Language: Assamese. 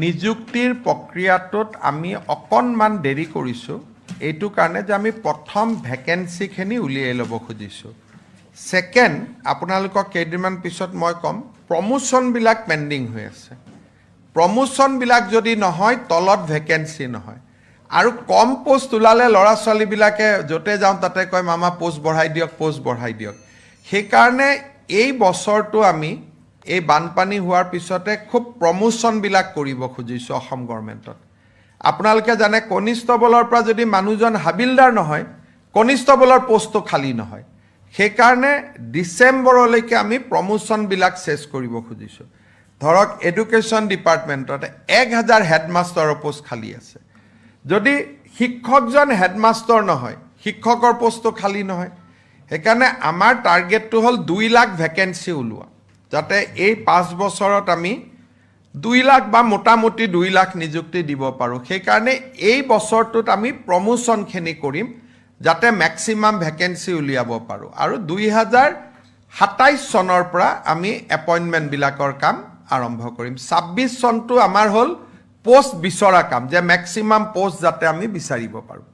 নিযুক্তিৰ প্ৰক্ৰিয়াটোত আমি অকণমান দেৰি কৰিছোঁ এইটো কাৰণে যে আমি প্ৰথম ভেকেন্সিখিনি উলিয়াই ল'ব খুজিছোঁ সেকেন্ড আপোনালোকক কেইদিনমান পিছত মই ক'ম প্ৰমোশ্যনবিলাক পেণ্ডিং হৈ আছে প্ৰমোশ্যনবিলাক যদি নহয় তলত ভেকেন্সি নহয় আৰু কম পোষ্ট ওলালে ল'ৰা ছোৱালীবিলাকে য'তে যাওঁ তাতে কয় মামা পোষ্ট বঢ়াই দিয়ক সেইকাৰণে এই বছৰটো আমি এই বানপানী হোৱাৰ পিছতে খুব প্ৰমোশ্যনবিলাক কৰিব খুজিছোঁ অসম গভৰ্ণমেণ্টত আপোনালোকে জানে কনিষ্টবলৰ পৰা যদি মানুহজন হাবিলদাৰ নহয় কনিষ্টবলৰ পোষ্টটো খালী নহয় সেইকাৰণে ডিচেম্বৰলৈকে আমি প্ৰমোশ্যনবিলাক চেছ কৰিব খুজিছোঁ ধৰক এডুকেশ্যন ডিপাৰ্টমেণ্টত 1000 হেডমাষ্টাৰৰ পোষ্ট খালী আছে যদি শিক্ষকজন হেডমাষ্টাৰ নহয় শিক্ষকৰ পোষ্টটো খালী নহয় সেইকাৰণে আমাৰ টাৰ্গেটটো হ'ল 2 লাখ ভেকেন্সি ওলোৱা যাতে এই 5 বছৰত আমি 2 লাখ বা মোটামুটি 2 লাখ নিযুক্তি দিব পাৰোঁ সেইকাৰণে এই বছৰটোত আমি প্ৰমোশ্যনখিনি কৰিম যাতে ম্যাক্সিমাম ভেকেন্সি উলিয়াব পাৰোঁ আৰু 2027 চনৰ পৰা আমি এপইণ্টমেণ্টবিলাকৰ কাম আৰম্ভ কৰিম 26 চনটো আমাৰ হ'ল পোষ্ট বিচৰা কাম যে ম্যাক্সিমাম পোষ্ট যাতে আমি বিচাৰিব পাৰোঁ